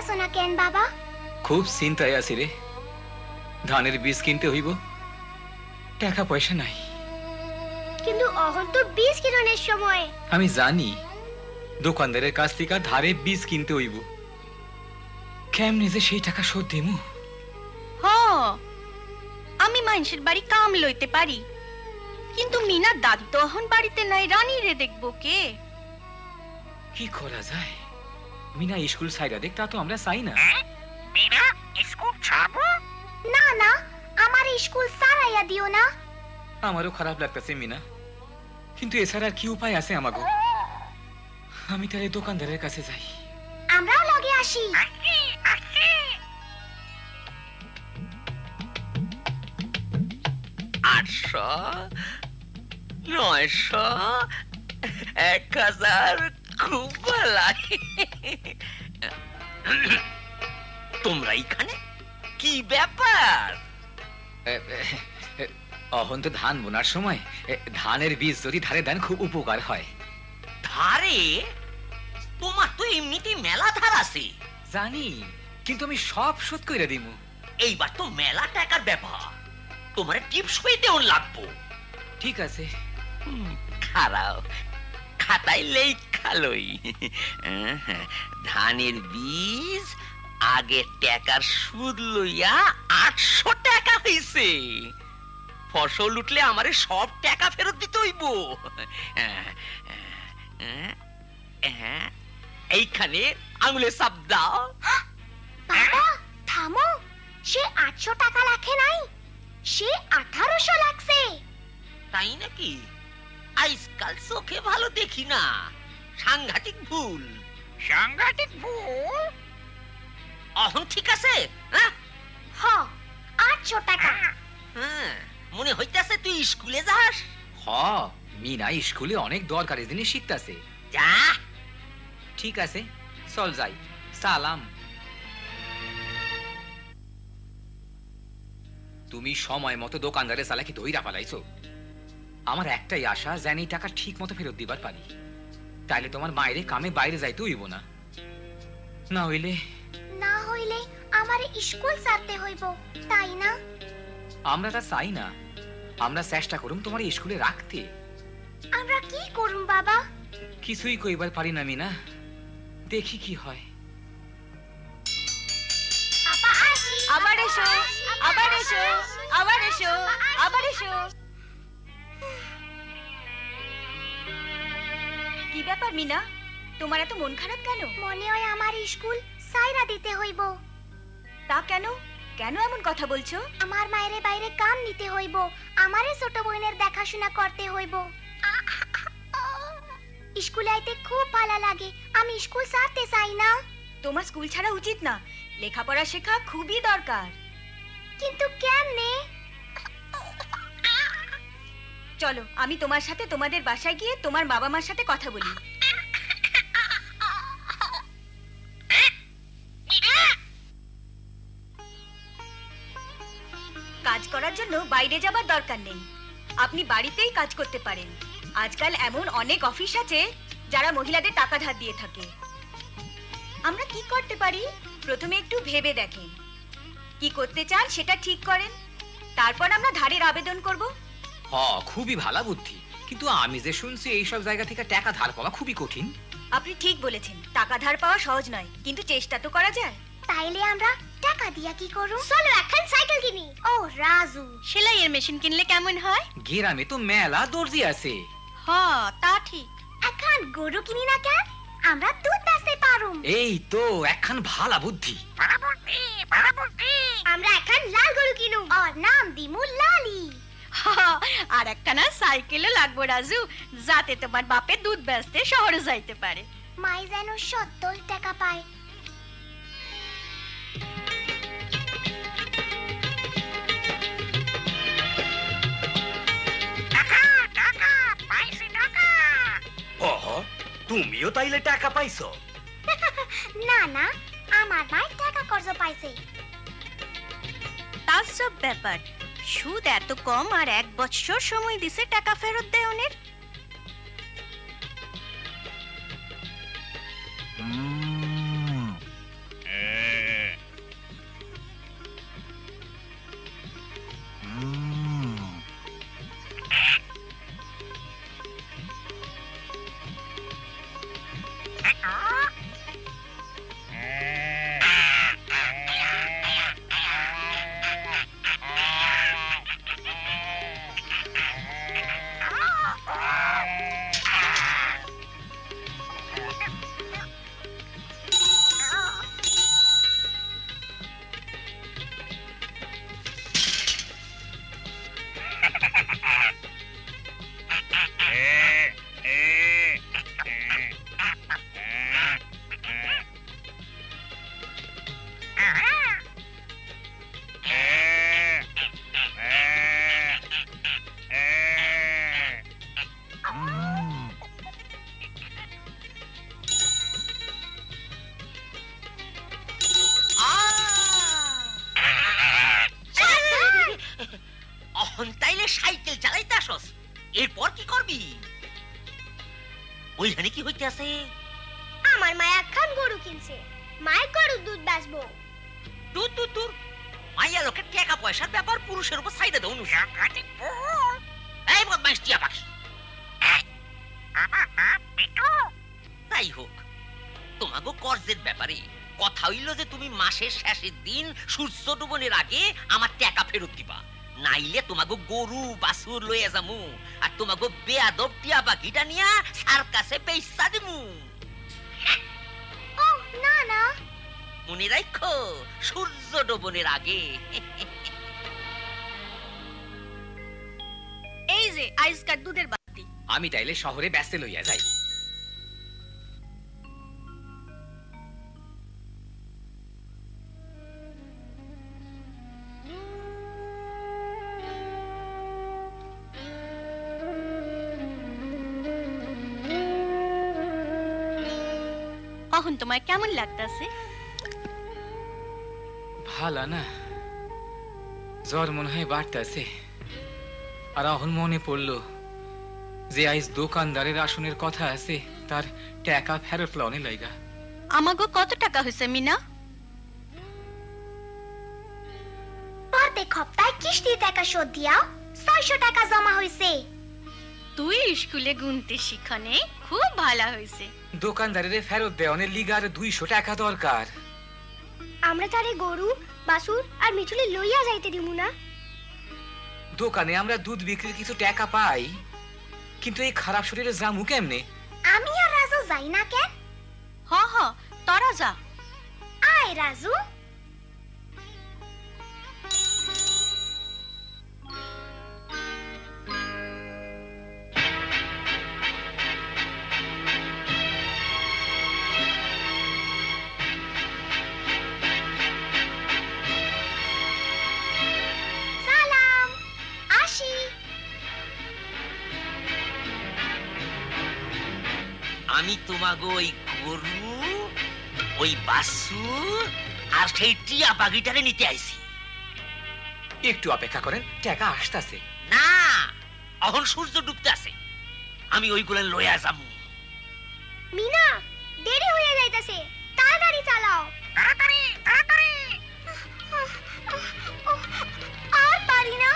আছো না কেন বাবা? খুব চিন্তায় আছি রে। ধানের বীজ কিনতে হইব, টাকা পয়সা নাই। কিন্তু অহন তো বীজ কিরণের সময়। আমি জানি, দোকানদারের কাছ থেকে ধারে বীজ কিনতে হইব। কেমনে যে সেই টাকা শোধ দিমু? হ, আমি মানুষের বাড়ি কাম লইতে পারি, কিন্তু মিনা দাদি তো এখন বাড়িতে নাই, রানী রে দেখবো কে? কি করা যায়? মিনা স্কুল সাইডা দেখ, তা তো আমরা চাই না। মিনা স্কুল ছাড়বো? না না, আমার স্কুল সারাইয়া দিও না। আমারও খারাপ লাগতেছে মিনা, কিন্তু এছাড়া আর কি উপায় আছে আমাগো? আমি তাহলে দোকানদারের কাছে যাই। আমরাও লগে আসি। আসি আসি। 800, 900, 1000, খুব ভালাই। তোমরা এখানে কি ব্যাপার? অহন তো ধান বোনার সময়, ধানের বীজ যদি ধারে দেন খুব উপকার হয়। ধারে? তোমার তো এমনিতেই মেলা ধার আছে। জানি, কিন্তু আমি সব শোধ কইরা দিমু। এইবার তো মেলা টাকার ব্যাপার, তোমার টিপস হইতে লাগবো। ঠিক আছে। খারাও, খাতায় লেখালই। ধানের বীজ আগে টাকার সুদ লইয়া 800 টাকা হইছে। ফসল উঠলে আমারে সব টাকা ফেরত দিতে হইব। এইখানে আঙুলে চাপ দাও। বাবা থামো, সে 800 টাকা লাখে নাই, সে 1800 লাগছে। তাই নাকি? আজকাল চোখে ভালো দেখি না, সাংঘাতিক ভুল। সাংঘাতিক ভুল? অহন ঠিক আছে? হ, 800 টাকা। হ্যাঁ, মনে হইতাছে তুই স্কুলে যাস। হ, মিনা স্কুলে অনেক দরকারি জিনিস শিখতাছে। যা। ঠিক আছে, চল যাই। সালাম। তুমি সময় মতো দোকানদারের চালাকি দইরা পালাইছো। আমার একটাই আশা, যেন এই টাকা ঠিক মতো ফেরত দিবার পারি। তাইলে তোমার মায়েরে কামে বাইরে যাইতে হইব না। না হইলে আমার স্কুল ছাড়তে হইব, তাই না? আমরা তা চাই না। আমরা চেষ্টা করুম তোমার স্কুলে রাখতে। আমরা কি করুম বাবা? কিছুই কইবার পারি না মিনা, দেখি কি হয়। আবার এসো, আবার এসো, আবার এসো, আবার এসো। কি ব্যাপার মিনা, তোমার এত মন খারাপ কেন? মনে হয় আমার স্কুল সাইরা দিতে হইব। তা কেন? কেন এমন কথা বলছো? আমার মায়েরে বাইরে কাম নিতে হইব, আমারে ছোট বোনের দেখাশোনা করতে হইব। স্কুলে আইতে খুব ভালো লাগে, আমি স্কুল ছাড়তে চাই না। তোমার স্কুল ছাড়া উচিত না, লেখাপড়া শেখা খুবই দরকার। কিন্তু কেমনে? চলো, আমি তোমার সাথে তোমাদের বাসায় গিয়ে তোমার বাবা মার সাথে কথা বলি। কাজ করার জন্য বাইরে যাবার দরকার নেই, আপনি বাড়িতেই কাজ করতে পারেন। আজকাল এমন অনেক অফিস আছে যারা মহিলাদের টাকা ধার দিয়ে থাকে। আমরা কি করতে পারি? প্রথমে একটু ভেবে দেখেন, কি করতে চান সেটা ঠিক করেন, তারপর আমরা ধারের আবেদন করব। হ, খুবই ভালো বুদ্ধি, কিন্তু আমি যে শুনছি এইসব জায়গা থেকে টাকা ধার পাওয়া খুবই কঠিন। আপনি ঠিক বলেছেন, টাকা ধার পাওয়া সহজ নয়, কিন্তু চেষ্টা তো করা যায়। তাইলে আমরা টাকা দিয়া কি করুম? চলো এখন সাইকেল কিনি। ও রাজু, সেলাইয়ের মেশিন কিনলে কেমন হয়? গ্রামে তো মেলা দর্জি আছে। হ্যাঁ, তা ঠিক। এখন গরু কিনি না কেন? আমরা দুধ বেচতে পারুম। এই তো একখান ভালো বুদ্ধি। আমরা এখন লাল গরু কিনুম, আর নাম দিমু লালি। আর একটা না সাইকেলও লাগবো রাজু, যাতে তোমার বাপে দুধ বেচতে শহরে যাইতে পারে। মাই যেন 70 টাকা পায়। তুমিও তাইলে টাকা পাইছো? না না, আমার মাই টাকা কর্জ পাইছে। তার সব ব্যাপার, সুদ এত কম আর 1 বছর সময় দিছে টাকা ফেরত দেওনের। ওইখানে কি হইতে আছে? আমার মা একখান গরু কিনছে, মায়ের গরুর দুধ বেচবো। দূর দূর দূর, মাইয়া লোকের টাকা পয়সার ব্যাপার পুরুষের উপর সাইডে দাও। এই বদমাইশ টিয়া পাখি। তাই হোক, তোমাগো কর্জের ব্যাপারে কথা হইল যে তুমি মাসের শেষের দিন সূর্য ডুবনের আগে আমার টাকা ফেরত দিবা, নাইলে তোমাগো গরু বাছুর লইয়া যামু আর তোমাগো বেয়াদব টিয়া পাখিটা নিয়া সার্কাসে বেইচ্ছা দিমু। ও না না, মনে রাখো, সূর্য ডুবনের আগে। এই যে আইসকার দুধের বাটি। আমি তাইলে শহরে ব্যস্ত লইয়া যাই। এখন তোমার কেমন লাগতাছে? ভালো না, জ্বর মনে হয় বাড়তেছে। আর এখন মনে পড়লো যে আইস দোকানদারের আসনের কথা আছে, তার টাকা ফেরত লনে লাইগা। আমাগো কত টাকা হয়েছে মিনা? প্রত্যেক সপ্তাহে কিস্তি টাকা শোধ দিয়াও 600 টাকা জমা হইছে। তুই স্কুলে গুনতে শিখানে খুব ভালো হয়েছে। দোকানদারের ফেরত দেওয়ানের লিগার 200 টাকা দরকার। আমরা তারে গরু বাছুর আর মিঠুলি লইয়া যাইতে দিমু না। দোকানে আমরা দুধ বিক্রির কিছু টাকা পাই, কিন্তু এই খারাপ শরীরে জামু কেমনে? আমি আর রাজু যাই না কেন? হ হ, তোরা যা। আয় রাজু। সালাম, আসি। আমি তোমাগো ওই গরু, ওই বাছুর আর সেই টিয়া পাখিটারে নিতে আইছি। একটু অপেক্ষা করেন, টাকা আসতাছে। না, এখন সূর্য ডুবতে আছে, আমি ওইগুলো লইয়া যামু। মিনা, দেরি হয়ে যাইতাছে, তাড়াতাড়ি চালাও। তাড়াতাড়ি তাড়াতাড়ি। আর পারি না,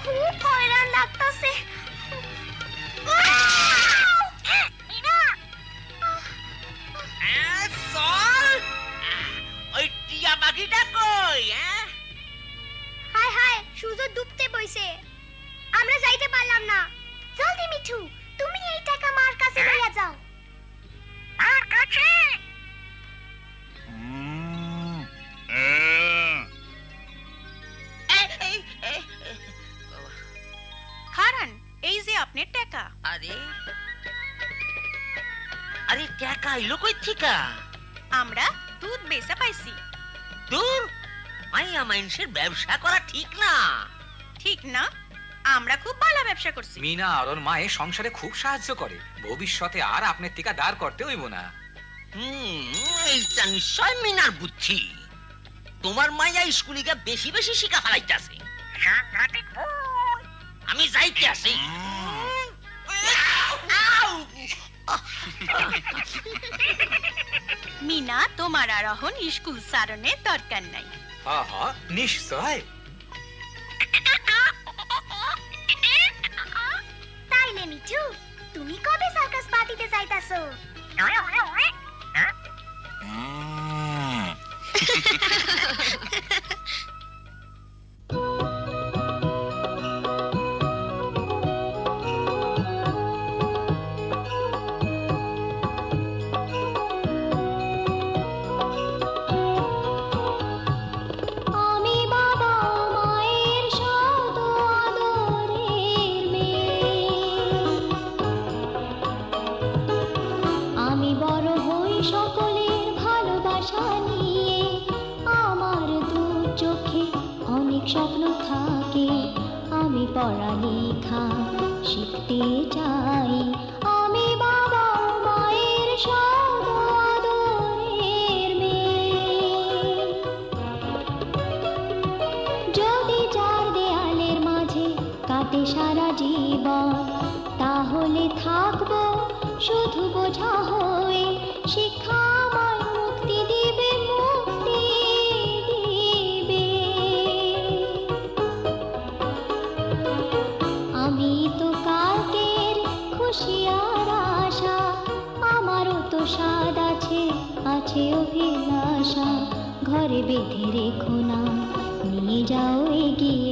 খুব হয়রান লাগতাছে। চল, ওই টিয়া পাখিটা কই? হায় হায়, সূর্য ডুবতে বইছে, আমরা যাইতে পারলাম না। জলদি মিঠু, তুমি এই টাকা মার কাছে লইয়া যাও। মার কাছে? খারান, এই যে আপনার টাকা। আরে আরে, টাকা এলো কই থিকা? আমরা দুধ বেচা পাইছি। দূর, মাইয়া মানুষের ব্যবসা করা ঠিক না। ঠিক না? আমরা খুব ভালো ব্যবসা করছি। মিনা আর ওর মায়ে সংসারে খুব সাহায্য করে, ভবিষ্যতে আর আপনার টিকা দাঁড় করতে হইব না। এইটা নিশ্চয় মিনার বুদ্ধি। তোমার মাইয়া স্কুলে গিয়ে বেশি বেশি শিখা ফেলাইতেছে। আমি যাইতে আসি। মিনা, তোমার আর এখন স্কুল সারণের দরকার নাই। হ্যাঁ হ্যাঁ, নিশ্চয়। তাইলে মিঠু, তুমি কবে সার্কাস পার্টিতে যাইতাছো? আমি বাবা মায়ের শত আদরের মেয়ে, আমি বড় হই সকলের ভালোবাসা নিয়ে। আমার দু চোখে অনেক স্বপ্ন থাকে, আমি পড়ালেখা শিখতে চাই। আমি বাবা মায়ের শত আদরের মেয়ে। যদি চার দেয়ালের মাঝে কাটে সারা জীবন, তাহলে তাহলে থাকবো শুধু বোঝা হয়ে। শিক্ষা আমায় মুক্তি দিবে, মুক্তি দিবে। আমি তো কালকের খুশি আর আশা, আমারও তো স্বাদ আছে, আছে অভিলাষা। ঘরে বেঁধে রেখো না, নিয়ে যাও এগিয়ে